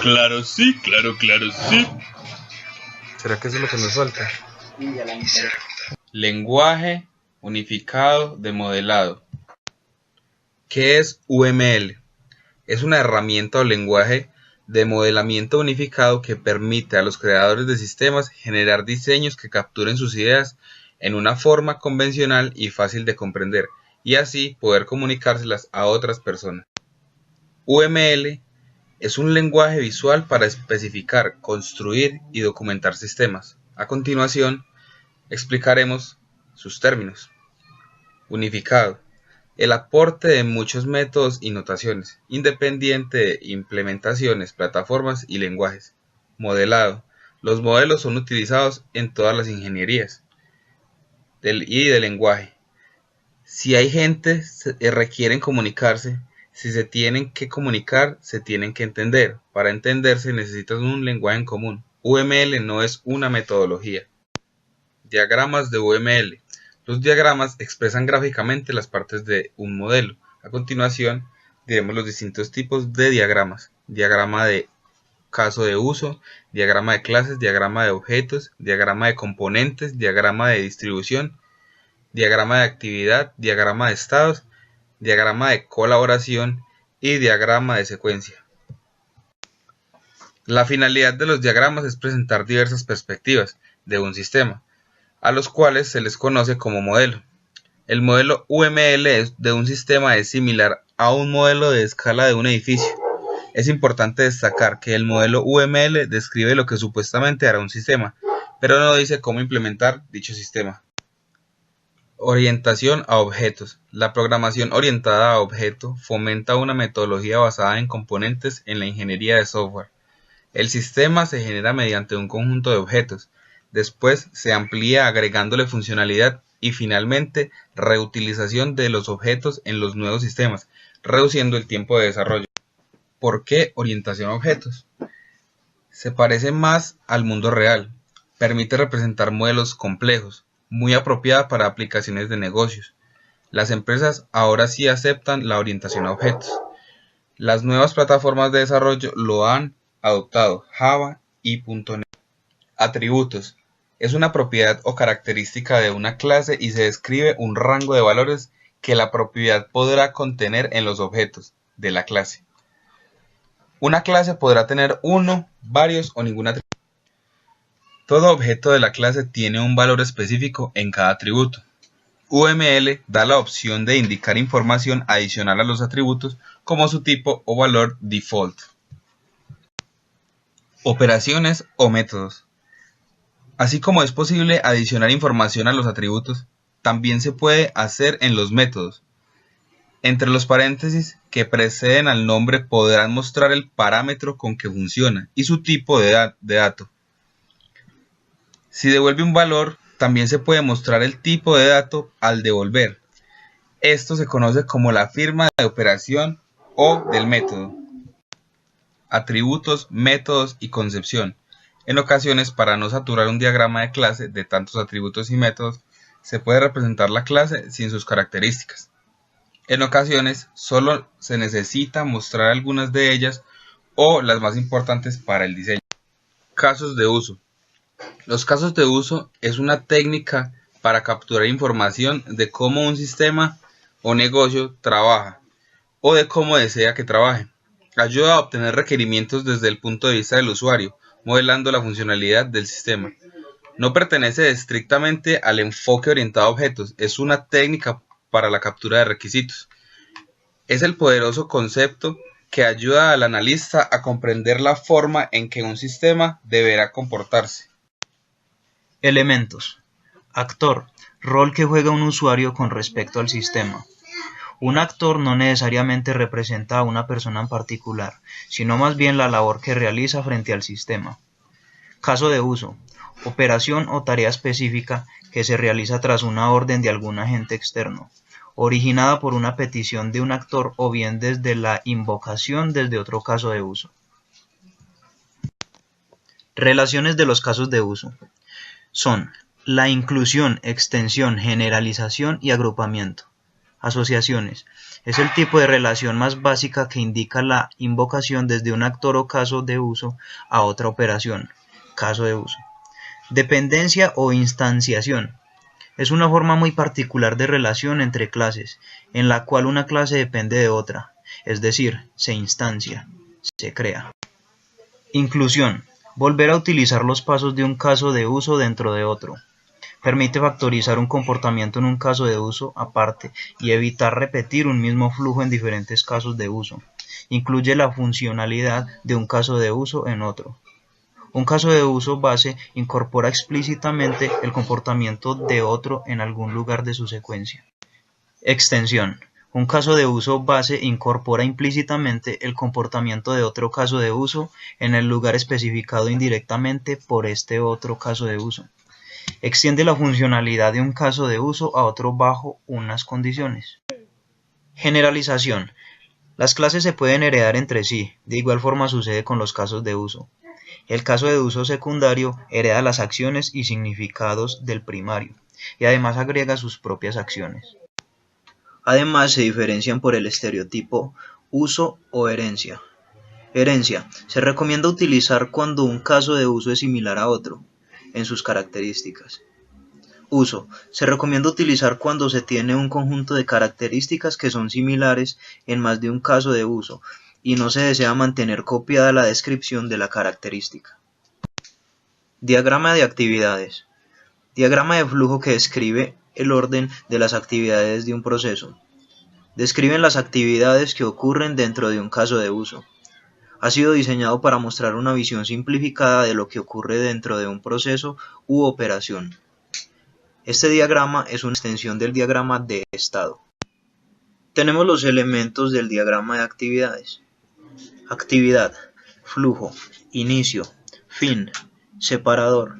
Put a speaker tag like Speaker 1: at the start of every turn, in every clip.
Speaker 1: Claro sí, claro sí.
Speaker 2: ¿Será que eso es lo que nos falta?
Speaker 1: Lenguaje unificado de modelado. ¿Qué es UML? Es una herramienta o lenguaje de modelamiento unificado que permite a los creadores de sistemas generar diseños que capturen sus ideas en una forma convencional y fácil de comprender, y así poder comunicárselas a otras personas. UML es un lenguaje visual para especificar, construir y documentar sistemas. A continuación, explicaremos sus términos. Unificado: el aporte de muchos métodos y notaciones, independiente de implementaciones, plataformas y lenguajes. Modelado: los modelos son utilizados en todas las ingenierías y de lenguaje. Si hay gente, requieren comunicarse. Si se tienen que comunicar, se tienen que entender. Para entenderse necesitan un lenguaje en común. UML no es una metodología. Diagramas de UML. Los diagramas expresan gráficamente las partes de un modelo. A continuación, diremos los distintos tipos de diagramas. Diagrama de caso de uso, diagrama de clases, diagrama de objetos, diagrama de componentes, diagrama de distribución, diagrama de actividad, diagrama de estados, diagrama de colaboración y diagrama de secuencia. La finalidad de los diagramas es presentar diversas perspectivas de un sistema, a los cuales se les conoce como modelo. El modelo UML de un sistema es similar a un modelo de escala de un edificio. Es importante destacar que el modelo UML describe lo que supuestamente hará un sistema, pero no dice cómo implementar dicho sistema. Orientación a objetos. La programación orientada a objeto fomenta una metodología basada en componentes en la ingeniería de software. El sistema se genera mediante un conjunto de objetos. Después se amplía agregándole funcionalidad y finalmente reutilización de los objetos en los nuevos sistemas, reduciendo el tiempo de desarrollo. ¿Por qué orientación a objetos? Se parece más al mundo real. Permite representar modelos complejos, muy apropiada para aplicaciones de negocios. Las empresas ahora sí aceptan la orientación a objetos. Las nuevas plataformas de desarrollo lo han adoptado, Java y .NET. Atributos: es una propiedad o característica de una clase y se describe un rango de valores que la propiedad podrá contener en los objetos de la clase. Una clase podrá tener uno, varios o ningún atributo. Todo objeto de la clase tiene un valor específico en cada atributo. UML da la opción de indicar información adicional a los atributos como su tipo o valor default. Operaciones o métodos. Así como es posible adicionar información a los atributos, también se puede hacer en los métodos. Entre los paréntesis que preceden al nombre podrán mostrar el parámetro con que funciona y su tipo de dato. Si devuelve un valor, también se puede mostrar el tipo de dato al devolver. Esto se conoce como la firma de operación o del método. Atributos, métodos y concepción. En ocasiones, para no saturar un diagrama de clase de tantos atributos y métodos, se puede representar la clase sin sus características. En ocasiones, solo se necesita mostrar algunas de ellas o las más importantes para el diseño. Casos de uso. Los casos de uso es una técnica para capturar información de cómo un sistema o negocio trabaja o de cómo desea que trabaje. Ayuda a obtener requerimientos desde el punto de vista del usuario, modelando la funcionalidad del sistema. No pertenece estrictamente al enfoque orientado a objetos, es una técnica para la captura de requisitos. Es el poderoso concepto que ayuda al analista a comprender la forma en que un sistema deberá comportarse.
Speaker 3: Elementos. Actor: rol que juega un usuario con respecto al sistema. Un actor no necesariamente representa a una persona en particular, sino más bien la labor que realiza frente al sistema. Caso de uso: operación o tarea específica que se realiza tras una orden de algún agente externo, originada por una petición de un actor o bien desde la invocación desde otro caso de uso. Relaciones de los casos de uso son la inclusión, extensión, generalización y agrupamiento. Asociaciones: Es el tipo de relación más básica que indica la invocación desde un actor o caso de uso a otra operación, caso de uso. Dependencia o instanciación. Es una forma muy particular de relación entre clases, en la cual una clase depende de otra, es decir, se instancia, se crea. Inclusión. Volver a utilizar los pasos de un caso de uso dentro de otro. Permite factorizar un comportamiento en un caso de uso aparte y evitar repetir un mismo flujo en diferentes casos de uso. Incluye la funcionalidad de un caso de uso en otro. Un caso de uso base incorpora explícitamente el comportamiento de otro en algún lugar de su secuencia. Extensión. Un caso de uso base incorpora implícitamente el comportamiento de otro caso de uso en el lugar especificado indirectamente por este otro caso de uso. Extiende la funcionalidad de un caso de uso a otro bajo unas condiciones. Generalización. Las clases se pueden heredar entre sí, de igual forma sucede con los casos de uso. El caso de uso secundario hereda las acciones y significados del primario, y además agrega sus propias acciones. Además se diferencian por el estereotipo uso o herencia. Herencia. Se recomienda utilizar cuando un caso de uso es similar a otro, en sus características. Uso. Se recomienda utilizar cuando se tiene un conjunto de características que son similares en más de un caso de uso, y no se desea mantener copiada la descripción de la característica. Diagrama de actividades. Diagrama de flujo que describe el orden de las actividades de un proceso. Describen las actividades que ocurren dentro de un caso de uso. Ha sido diseñado para mostrar una visión simplificada de lo que ocurre dentro de un proceso u operación. Este diagrama es una extensión del diagrama de estado. Tenemos los elementos del diagrama de actividades. Actividad, flujo, inicio, fin, separador,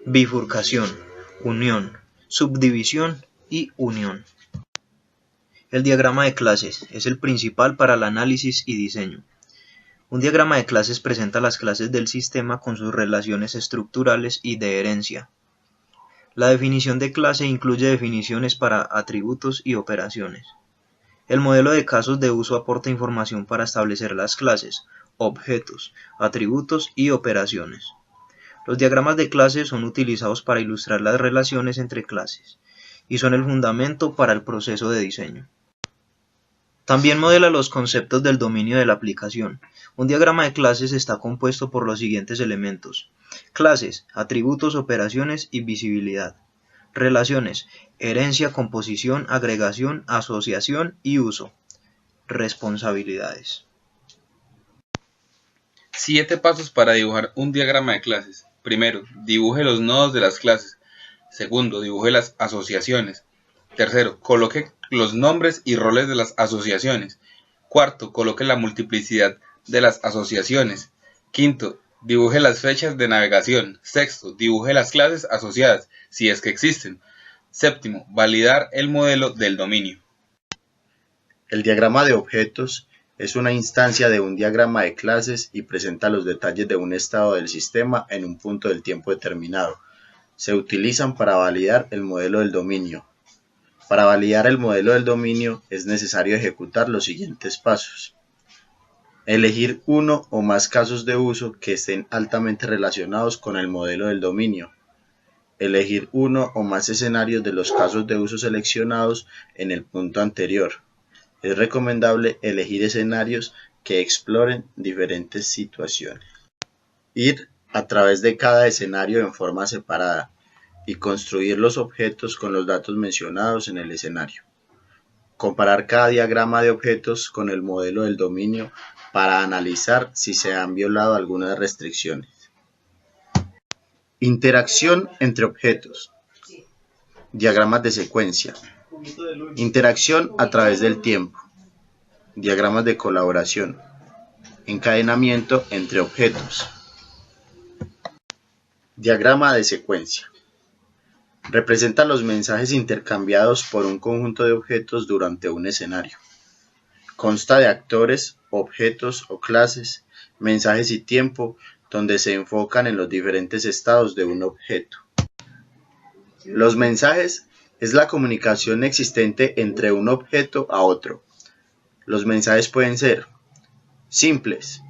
Speaker 3: bifurcación, unión, subdivisión y unión. El diagrama de clases es el principal para el análisis y diseño. Un diagrama de clases presenta las clases del sistema con sus relaciones estructurales y de herencia. La definición de clase incluye definiciones para atributos y operaciones. El modelo de casos de uso aporta información para establecer las clases, objetos, atributos y operaciones. Los diagramas de clases son utilizados para ilustrar las relaciones entre clases y son el fundamento para el proceso de diseño. También modela los conceptos del dominio de la aplicación. Un diagrama de clases está compuesto por los siguientes elementos: clases, atributos, operaciones y visibilidad. Relaciones: herencia, composición, agregación, asociación y uso. Responsabilidades.
Speaker 1: 7 pasos para dibujar un diagrama de clases. Primero, dibuje los nodos de las clases. Segundo, dibuje las asociaciones. Tercero, coloque los nombres y roles de las asociaciones. Cuarto, coloque la multiplicidad de las asociaciones. Quinto, dibuje las fechas de navegación. Sexto, dibuje las clases asociadas, si es que existen. Séptimo, validar el modelo del dominio.
Speaker 4: El diagrama de objetos es una instancia de un diagrama de clases y presenta los detalles de un estado del sistema en un punto del tiempo determinado. Se utilizan para validar el modelo del dominio. Para validar el modelo del dominio es necesario ejecutar los siguientes pasos. Elegir uno o más casos de uso que estén altamente relacionados con el modelo del dominio. Elegir uno o más escenarios de los casos de uso seleccionados en el punto anterior. Es recomendable elegir escenarios que exploren diferentes situaciones. Ir a través de cada escenario en forma separada y construir los objetos con los datos mencionados en el escenario. Comparar cada diagrama de objetos con el modelo del dominio para analizar si se han violado algunas restricciones. Interacción entre objetos. Diagramas de secuencia. Interacción a través del tiempo. Diagramas de colaboración. Encadenamiento entre objetos. Diagrama de secuencia. Representa los mensajes intercambiados por un conjunto de objetos durante un escenario. Consta de actores, objetos o clases, mensajes y tiempo, donde se enfocan en los diferentes estados de un objeto. Los mensajes es la comunicación existente entre un objeto a otro, Los mensajes pueden ser simples,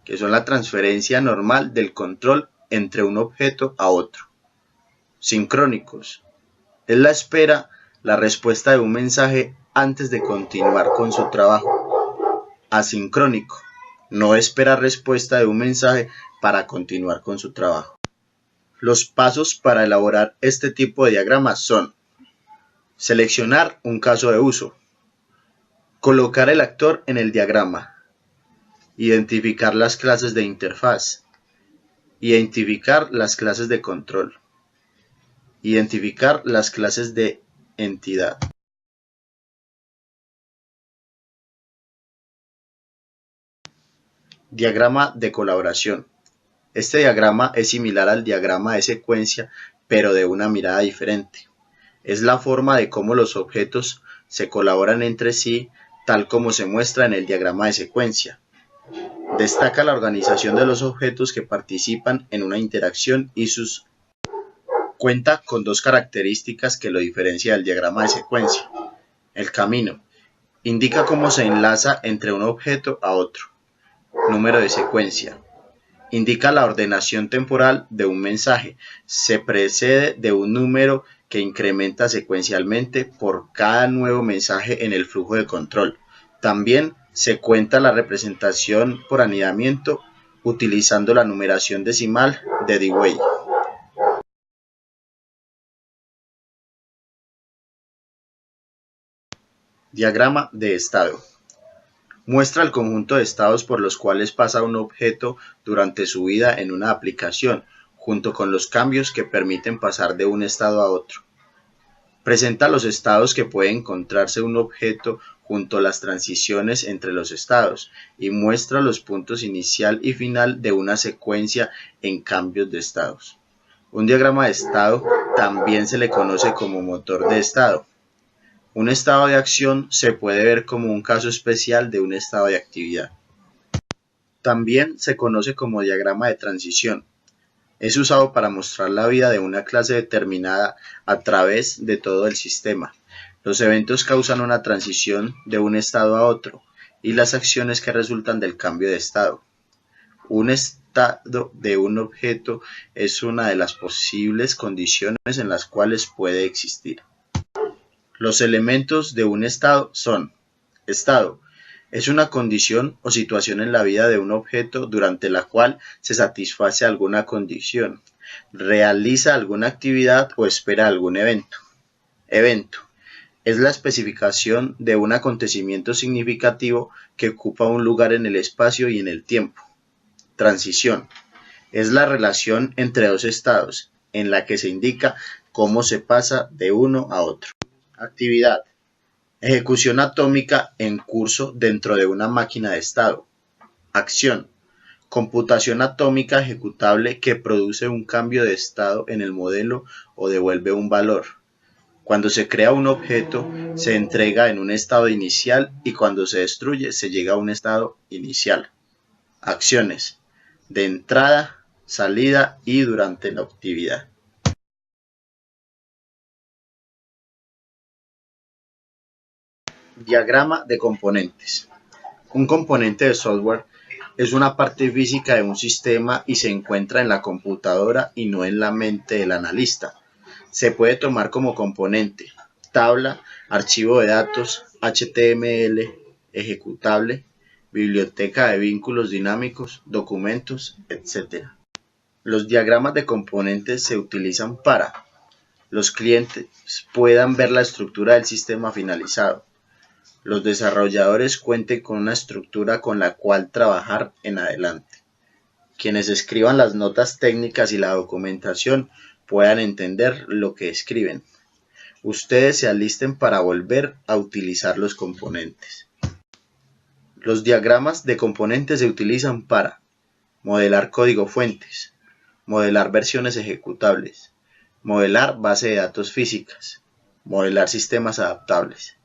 Speaker 4: que son la transferencia normal del control entre un objeto a otro. Sincrónicos, es la espera, la respuesta de un mensaje antes de continuar con su trabajo. Asincrónico, no espera respuesta de un mensaje para continuar con su trabajo. Los pasos para elaborar este tipo de diagramas son: seleccionar un caso de uso, colocar el actor en el diagrama, identificar las clases de interfaz, identificar las clases de control, identificar las clases de entidad. Diagrama de colaboración. Este diagrama es similar al diagrama de secuencia, pero de una mirada diferente. Es la forma de cómo los objetos se colaboran entre sí, tal como se muestra en el diagrama de secuencia. Destaca la organización de los objetos que participan en una interacción y cuenta con dos características que lo diferencia del diagrama de secuencia. El camino indica cómo se enlaza entre un objeto a otro. Número de secuencia indica la ordenación temporal de un mensaje. Se precede de un número que incrementa secuencialmente por cada nuevo mensaje en el flujo de control. También se cuenta la representación por anidamiento utilizando la numeración decimal de Dewey. Diagrama de estado. Muestra el conjunto de estados por los cuales pasa un objeto durante su vida en una aplicación, junto con los cambios que permiten pasar de un estado a otro. Presenta los estados que puede encontrarse un objeto junto a las transiciones entre los estados y muestra los puntos inicial y final de una secuencia en cambios de estados. Un diagrama de estado también se le conoce como motor de estado. Un estado de acción se puede ver como un caso especial de un estado de actividad. También se conoce como diagrama de transición. Es usado para mostrar la vida de una clase determinada a través de todo el sistema. Los eventos causan una transición de un estado a otro y las acciones que resultan del cambio de estado. Un estado de un objeto es una de las posibles condiciones en las cuales puede existir. Los elementos de un estado son: estado es una condición o situación en la vida de un objeto durante la cual se satisface alguna condición, realiza alguna actividad o espera algún evento. Evento es la especificación de un acontecimiento significativo que ocupa un lugar en el espacio y en el tiempo. Transición es la relación entre dos estados, en la que se indica cómo se pasa de uno a otro. Actividad: ejecución atómica en curso dentro de una máquina de estado. Acción: computación atómica ejecutable que produce un cambio de estado en el modelo o devuelve un valor. Cuando se crea un objeto, se entrega en un estado inicial y cuando se destruye, se llega a un estado inicial. Acciones: de entrada, salida y durante la actividad. Diagrama de componentes. Un componente de software es una parte física de un sistema y se encuentra en la computadora y no en la mente del analista. Se puede tomar como componente: tabla, archivo de datos, HTML, ejecutable, biblioteca de vínculos dinámicos, documentos, etc. Los diagramas de componentes se utilizan para: los clientes puedan ver la estructura del sistema finalizado, los desarrolladores cuenten con una estructura con la cual trabajar en adelante, quienes escriban las notas técnicas y la documentación puedan entender lo que escriben, ustedes se alisten para volver a utilizar los componentes. Los diagramas de componentes se utilizan para modelar código fuentes, modelar versiones ejecutables, modelar base de datos físicas, modelar sistemas adaptables.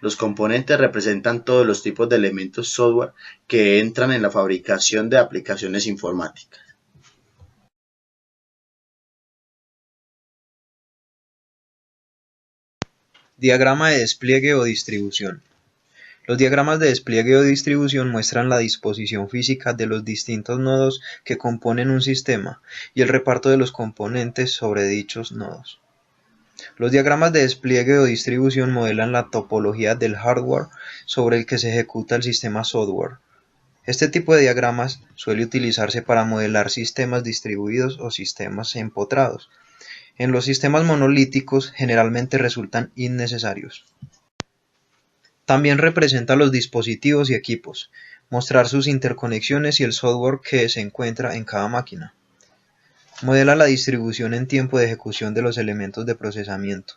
Speaker 4: Los componentes representan todos los tipos de elementos software que entran en la fabricación de aplicaciones informáticas.
Speaker 2: Diagrama de despliegue o distribución.
Speaker 3: Los diagramas de despliegue o distribución muestran la disposición física de los distintos nodos que componen un sistema y el reparto de los componentes sobre dichos nodos. Los diagramas de despliegue o distribución modelan la topología del hardware sobre el que se ejecuta el sistema software. Este tipo de diagramas suele utilizarse para modelar sistemas distribuidos o sistemas empotrados. En los sistemas monolíticos generalmente resultan innecesarios. También representa los dispositivos y equipos, mostrar sus interconexiones y el software que se encuentra en cada máquina. Modela la distribución en tiempo de ejecución de los elementos de procesamiento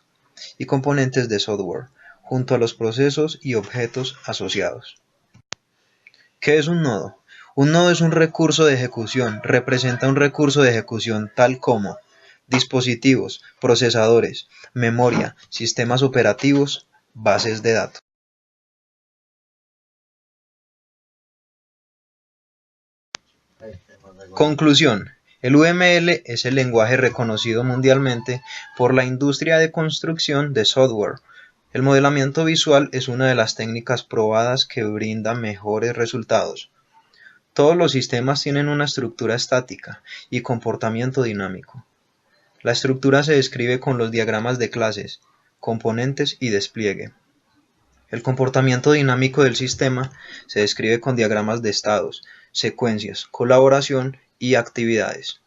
Speaker 3: y componentes de software, junto a los procesos y objetos asociados. ¿Qué es un nodo? Un nodo es un recurso de ejecución, representa un recurso de ejecución tal como dispositivos, procesadores, memoria, sistemas operativos, bases de datos. Conclusión. El UML es el lenguaje reconocido mundialmente por la industria de construcción de software. El modelamiento visual es una de las técnicas probadas que brinda mejores resultados. Todos los sistemas tienen una estructura estática y comportamiento dinámico. La estructura se describe con los diagramas de clases, componentes y despliegue. El comportamiento dinámico del sistema se describe con diagramas de estados, secuencias, colaboración y actividades.